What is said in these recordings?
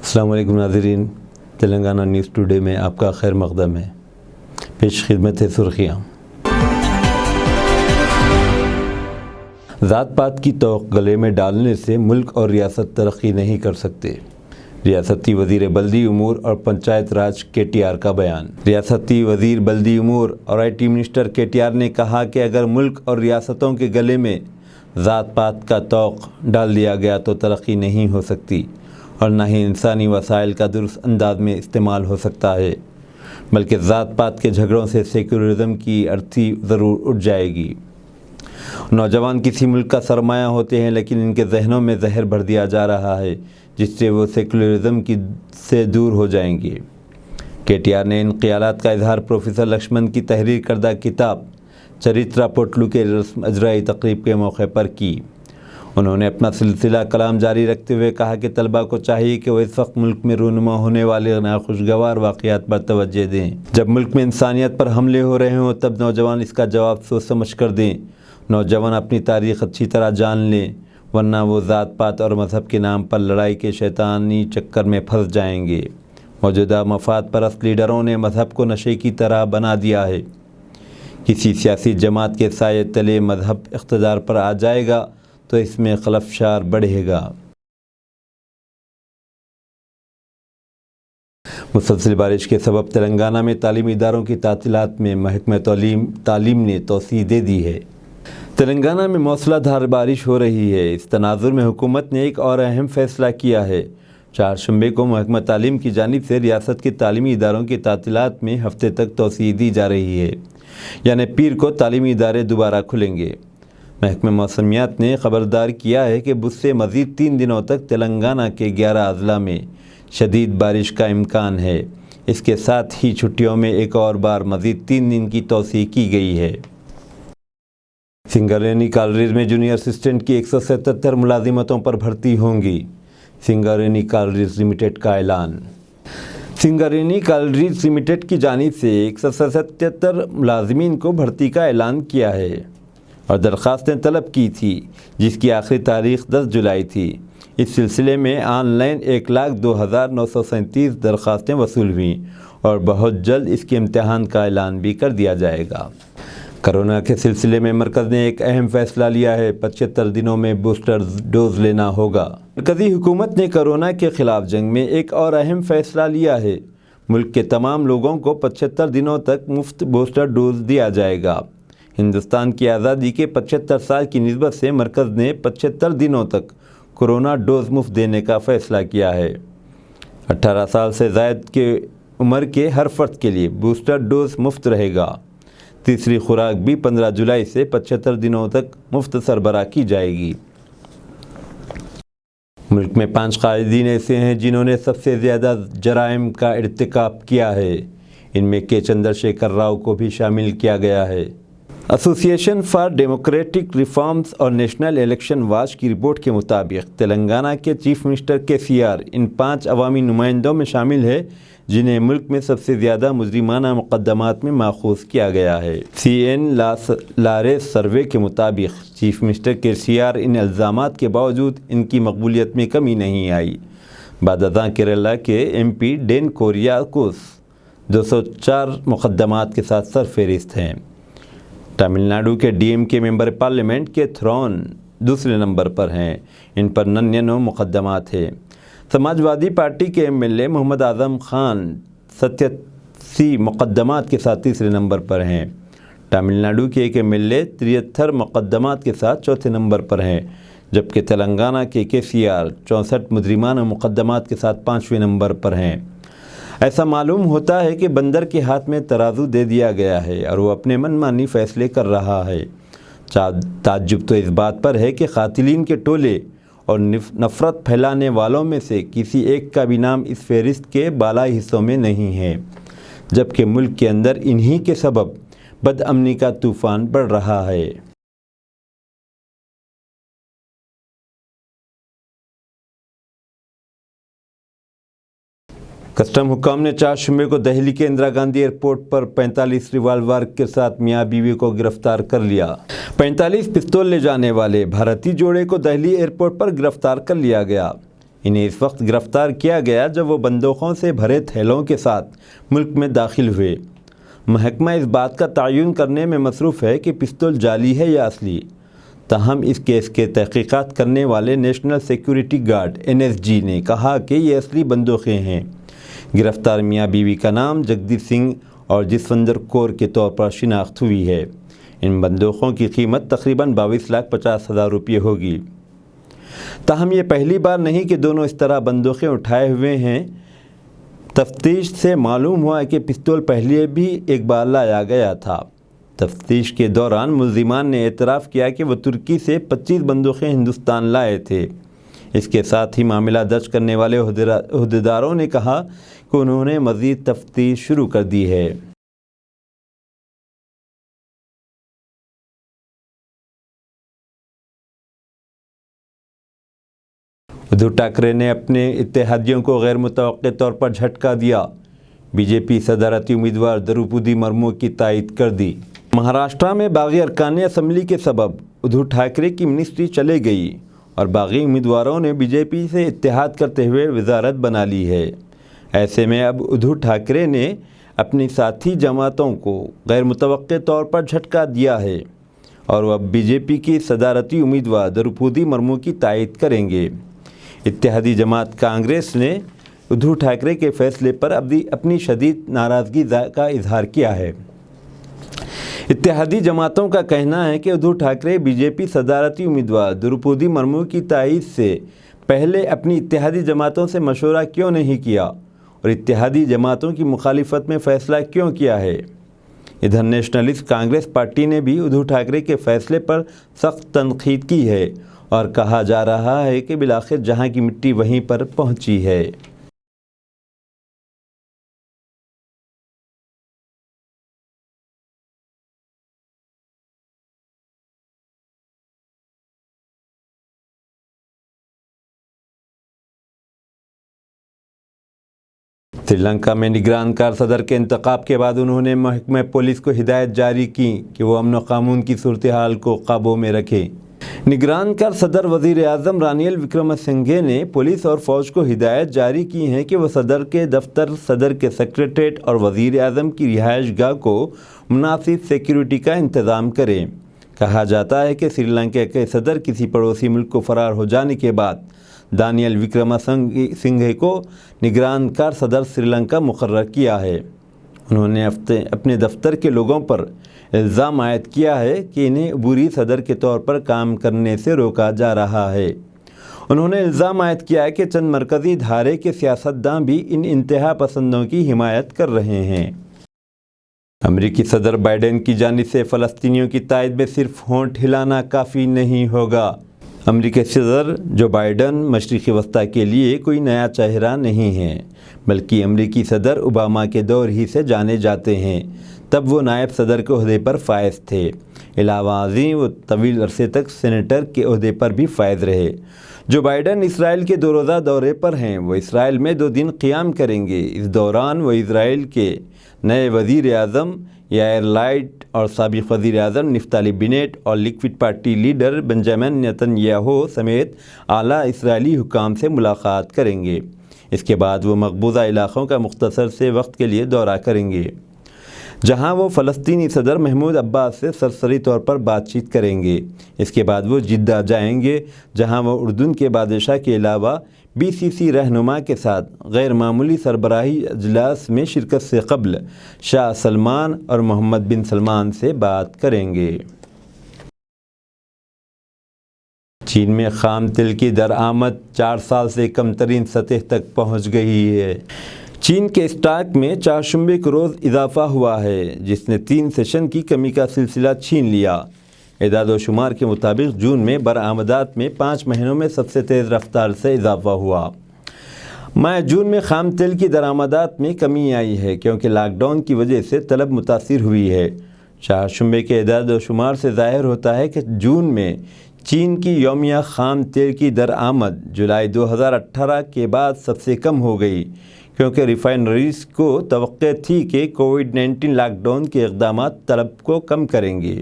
السلام علیکم ناظرین، تلنگانہ نیوز ٹوڈے میں آپ کا خیر مقدم ہے۔ پیش خدمت ہے سرخیاں۔ ذات پات کی توق گلے میں ڈالنے سے ملک اور ریاست ترقی نہیں کر سکتے، ریاستی وزیر بلدی امور اور پنچایت راج KTR کا بیان۔ ریاستی وزیر بلدی امور اور IT منسٹر KTR نے کہا کہ اگر ملک اور ریاستوں کے گلے میں ذات پات کا توق ڈال دیا گیا تو ترقی نہیں ہو سکتی اور نہ ہی انسانی وسائل کا درست انداز میں استعمال ہو سکتا ہے، بلکہ ذات پات کے جھگڑوں سے سیکولرزم کی ارتھی ضرور اٹھ جائے گی۔ نوجوان کسی ملک کا سرمایہ ہوتے ہیں، لیکن ان کے ذہنوں میں زہر بھر دیا جا رہا ہے جس سے وہ سیکولرزم سے دور ہو جائیں گے۔ KTR نے ان خیالات کا اظہار پروفیسر لکشمن کی تحریر کردہ کتاب چریترا پوٹلو کے رسم اجرائی تقریب کے موقع پر کی۔ انہوں نے اپنا سلسلہ کلام جاری رکھتے ہوئے کہا کہ طلباء کو چاہیے کہ وہ اس وقت ملک میں رونما ہونے والے ناخوشگوار واقعات پر توجہ دیں۔ جب ملک میں انسانیت پر حملے ہو رہے ہوں تب نوجوان اس کا جواب سوچ سمجھ کر دیں۔ نوجوان اپنی تاریخ اچھی طرح جان لیں، ورنہ وہ ذات پات اور مذہب کے نام پر لڑائی کے شیطانی چکر میں پھنس جائیں گے۔ موجودہ مفاد پرست لیڈروں نے مذہب کو نشے کی طرح بنا دیا ہے۔ کسی سیاسی جماعت کے سائے تلے مذہب اقتدار پر آ جائے گا تو اس میں خلفشار بڑھے گا۔ مسلسل بارش کے سبب تلنگانہ میں تعلیمی اداروں کی تعطیلات میں محکمہ تعلیم نے توسیع دے دی ہے۔ تلنگانہ میں موسلا دھار بارش ہو رہی ہے۔ اس تناظر میں حکومت نے ایک اور اہم فیصلہ کیا ہے۔ چہارشنبے کو محکمہ تعلیم کی جانب سے ریاست کے تعلیمی اداروں کی تعطیلات میں ہفتے تک توسیع دی جا رہی ہے، یعنی پیر کو تعلیمی ادارے دوبارہ کھلیں گے۔ محکمہ موسمیات نے خبردار کیا ہے کہ بدھ سے مزید 3 دنوں تک تلنگانہ کے 11 اضلاع میں شدید بارش کا امکان ہے۔ اس کے ساتھ ہی چھٹیوں میں ایک اور بار مزید 3 دن کی توسیع کی گئی ہے۔ سنگارینی کالریز میں جونیئر اسسٹنٹ کی 177 ملازمتوں پر بھرتی ہوں گی، سنگارینی کالریز لمیٹڈ کا اعلان۔ سنگارینی کالریز لمیٹڈ کی جانب سے 177 ملازمین کو بھرتی کا اعلان کیا ہے اور درخواستیں طلب کی تھی، جس کی آخری تاریخ 10 جولائی تھی۔ اس سلسلے میں آن لائن 1,02,937 درخواستیں وصول ہوئیں اور بہت جلد اس کے امتحان کا اعلان بھی کر دیا جائے گا۔ کرونا کے سلسلے میں مرکز نے ایک اہم فیصلہ لیا ہے، 75 دنوں میں بوسٹر ڈوز لینا ہوگا۔ مرکزی حکومت نے کرونا کے خلاف جنگ میں ایک اور اہم فیصلہ لیا ہے۔ ملک کے تمام لوگوں کو 75 دنوں تک مفت بوسٹر ڈوز دیا جائے گا۔ ہندوستان کی آزادی کے 75 سال کی نسبت سے مرکز نے 75 دنوں تک کورونا ڈوز مفت دینے کا فیصلہ کیا ہے۔ 18 سال سے زائد کے عمر کے ہر فرد کے لیے بوسٹر ڈوز مفت رہے گا۔ تیسری خوراک بھی 15 جولائی سے 75 دنوں تک مفت سربراہ کی جائے گی۔ ملک میں 5 قائدین ایسے ہیں جنہوں نے سب سے زیادہ جرائم کا ارتکاب کیا ہے۔ ان میں کے چندر شیکھر راؤ کو بھی شامل کیا گیا ہے۔ ایسوسی ایشن فار ڈیموکریٹک ریفارمز اور نیشنل الیکشن واچ کی رپورٹ کے مطابق تلنگانہ کے چیف منسٹر KCR ان 5 عوامی نمائندوں میں شامل ہے جنہیں ملک میں سب سے زیادہ مجرمانہ مقدمات میں ماخوذ کیا گیا ہے۔ CN لاریس سروے کے مطابق چیف منسٹر KCR ان الزامات کے باوجود ان کی مقبولیت میں کمی نہیں آئی۔ بعد ازاں کیرالہ کے MP ڈین کوریاکوس 204 مقدمات کے ساتھ سرفہرست ہیں۔ تمل ناڈو کے DMK ممبر پارلیمنٹ کے تھرون دوسرے نمبر پر ہیں، ان پر 99 مقدمات ہیں۔ سماج وادی پارٹی کے MLA محمد اعظم خان 87 مقدمات کے ساتھ تیسرے نمبر پر ہیں۔ تمل ناڈو کے ایک MLA 73 مقدمات کے ساتھ چوتھے نمبر پر ہیں، جبکہ تلنگانہ کے KCR 64 مجرمانہ مقدمات کے ساتھ 5ویں نمبر پر ہیں۔ ایسا معلوم ہوتا ہے کہ بندر کے ہاتھ میں ترازو دے دیا گیا ہے اور وہ اپنے من مانی فیصلے کر رہا ہے۔ تعجب تو اس بات پر ہے کہ قاتلین کے ٹولے اور نفرت پھیلانے والوں میں سے کسی ایک کا بھی نام اس فہرست کے بالائی حصوں میں نہیں ہے، جبکہ ملک کے اندر انہی کے سبب بد امنی کا طوفان بڑھ رہا ہے۔ کسٹم حکام نے چہارشنبے کو دہلی کے اندرا گاندھی ایئرپورٹ پر 45 ریوالور کے ساتھ میاں بیوی کو گرفتار کر لیا۔ 45 پستول لے جانے والے بھارتی جوڑے کو دہلی ایئرپورٹ پر گرفتار کر لیا گیا۔ انہیں اس وقت گرفتار کیا گیا جب وہ بندوقوں سے بھرے تھیلوں کے ساتھ ملک میں داخل ہوئے۔ محکمہ اس بات کا تعین کرنے میں مصروف ہے کہ پستول جعلی ہے یا اصلی۔ تاہم اس کیس کے تحقیقات کرنے والے نیشنل سیکیورٹی گارڈ NSG نے کہا کہ یہ اصلی بندوقیں ہیں۔ گرفتار میاں بیوی کا نام جگدیپ سنگھ اور جسوندر کور کے طور پر شناخت ہوئی ہے۔ ان بندوقوں کی قیمت تقریباً 22,50,000 روپے ہوگی۔ تاہم یہ پہلی بار نہیں کہ دونوں اس طرح بندوقیں اٹھائے ہوئے ہیں۔ تفتیش سے معلوم ہوا کہ پستول پہلے بھی ایک بار لایا گیا تھا۔ تفتیش کے دوران ملزمان نے اعتراف کیا کہ وہ ترکی سے 25 بندوقیں ہندوستان لائے تھے۔ اس کے ساتھ ہی معاملہ درج کرنے والے عہدیداروں نے کہا کہ انہوں نے مزید تفتیش شروع کر دی ہے۔ ادھو ٹھاکرے نے اپنے اتحادیوں کو غیر متوقع طور پر جھٹکا دیا۔ بی جے پی صدارتی امیدوار دروپدی مرمو کی تائید کر دی۔ مہاراشٹر میں باغی ارکان اسمبلی کے سبب ادھو ٹھاکرے کی منسٹری چلے گئی اور باغی امیدواروں نے بی جے پی سے اتحاد کرتے ہوئے وزارت بنا لی ہے۔ ایسے میں اب ادھو ٹھاکرے نے اپنی ساتھی جماعتوں کو غیر متوقع طور پر جھٹکا دیا ہے اور وہ اب بی جے پی کی صدارتی امیدوار دروپدی مرمو کی تائید کریں گے۔ اتحادی جماعت کانگریس نے ادھو ٹھاکرے کے فیصلے پر اپنی شدید ناراضگی کا اظہار کیا ہے۔ اتحادی جماعتوں کا کہنا ہے کہ ادھو ٹھاکرے بی جے پی صدارتی امیدوار دروپدی مرمو کی تائید سے پہلے اپنی اتحادی جماعتوں سے مشورہ کیوں نہیں کیا اور اتحادی جماعتوں کی مخالفت میں فیصلہ کیوں کیا ہے۔ ادھر نیشنلسٹ کانگریس پارٹی نے بھی ادھو ٹھاکرے کے فیصلے پر سخت تنقید کی ہے اور کہا جا رہا ہے کہ بالآخر جہاں کی مٹی وہیں پر پہنچی ہے۔ سری لنکا میں نگران کار صدر کے انتخاب کے بعد انہوں نے محکمہ پولیس کو ہدایت جاری کی کہ وہ امن و قانون کی صورتحال کو قابو میں رکھے۔ نگران کار صدر وزیر اعظم رانیل وکرم سنگھے نے پولیس اور فوج کو ہدایت جاری کی ہے کہ وہ صدر کے دفتر، صدر کے سیکریٹریٹ اور وزیر اعظم کی رہائش گاہ کو مناسب سیکیورٹی کا انتظام کریں۔ کہا جاتا ہے کہ سری لنکا کے صدر کسی پڑوسی ملک کو فرار ہو جانے کے بعد رانیل وکرم سنگھے کو نگران کار صدر سری لنکا مقرر کیا ہے۔ انہوں نے اپنے دفتر کے لوگوں پر الزام عائد کیا ہے کہ انہیں عبوری صدر کے طور پر کام کرنے سے روکا جا رہا ہے۔ انہوں نے الزام عائد کیا ہے کہ چند مرکزی دھارے کے سیاستداں بھی ان انتہا پسندوں کی حمایت کر رہے ہیں۔ امریکی صدر بائیڈن کی جانب سے فلسطینیوں کی تائید میں صرف ہونٹ ہلانا کافی نہیں ہوگا۔ امریکی صدر جو بائیڈن مشرقی وسطی کے لیے کوئی نیا چہرہ نہیں ہے، بلکہ امریکی صدر اوباما کے دور ہی سے جانے جاتے ہیں۔ تب وہ نائب صدر کے عہدے پر فائز تھے۔ علاوہ ازیں وہ طویل عرصے تک سینیٹر کے عہدے پر بھی فائز رہے۔ جو بائیڈن اسرائیل کے 2 روزہ دورے پر ہیں، وہ اسرائیل میں 2 دن قیام کریں گے۔ اس دوران وہ اسرائیل کے نئے وزیر اعظم یائر لپڈ اور سابق وزیر اعظم نفتالی بینٹ اور liquid party leader Benjamin Nitin Yahoo سمیت اعلیٰ اسرائیلی حکام سے ملاقات کریں گے۔ اس کے بعد وہ مقبوضہ علاقوں کا مختصر سے وقت کے لیے دورہ کریں گے، جہاں وہ فلسطینی صدر محمود عباس سے سرسری طور پر بات چیت کریں گے۔ اس کے بعد وہ جدہ جائیں گے، جہاں وہ اردن کے بادشاہ کے علاوہ BCC رہنما کے ساتھ غیر معمولی سربراہی اجلاس میں شرکت سے قبل شاہ سلمان اور محمد بن سلمان سے بات کریں گے۔ چین میں خام تیل کی درآمد 4 سال سے کم ترین سطح تک پہنچ گئی ہے۔ چین کے اسٹاک میں چہارشنبے کو روز اضافہ ہوا ہے، جس نے 3 سیشن کی کمی کا سلسلہ چھین لیا۔ اعداد و شمار کے مطابق جون میں برآمدات میں 5 مہینوں میں سب سے تیز رفتار سے اضافہ ہوا۔ ماہ جون میں خام تیل کی درآمدات میں کمی آئی ہے کیونکہ لاک ڈاؤن کی وجہ سے طلب متاثر ہوئی ہے۔ چہارشنبے کے اعداد و شمار سے ظاہر ہوتا ہے کہ جون میں چین کی یومیہ خام تیل کی درآمد جولائی 2018 کے بعد سب سے کم ہو گئی، کیونکہ ریفائنریز کو توقع تھی کہ کووڈ-19 لاک ڈاؤن کے اقدامات طلب کو کم کریں گے۔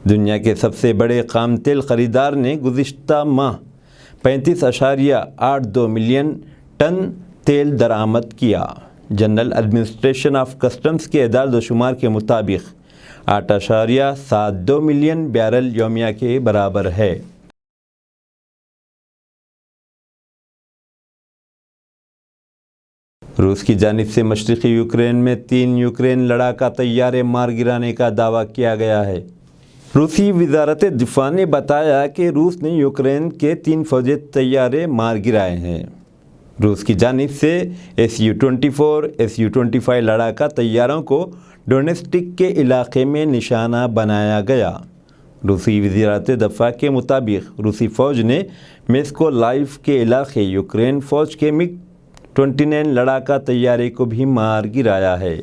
دنیا کے سب سے بڑے خام تیل خریدار نے گزشتہ ماہ 35.82 ملین ٹن تیل درآمد کیا۔ جنرل ایڈمنسٹریشن آف کسٹمز کے اعداد و شمار کے مطابق 8.72 ملین بیرل یومیہ کے برابر ہے۔ روس کی جانب سے مشرقی یوکرین میں 3 یوکرین لڑاکا طیارے مار گرانے کا دعویٰ کیا گیا ہے۔ روسی وزارت دفاع نے بتایا کہ روس نے یوکرین کے 3 فوجی طیارے مار گرائے ہیں۔ روس کی جانب سے Su-24 Su-25 لڑاکا طیاروں کو ڈونیٹسک کے علاقے میں نشانہ بنایا گیا۔ روسی وزارت دفاع کے مطابق روسی فوج نے میکولائیو کے علاقے یوکرین فوج کے MiG-29 لڑاکا طیارے کو بھی مار گرایا ہے۔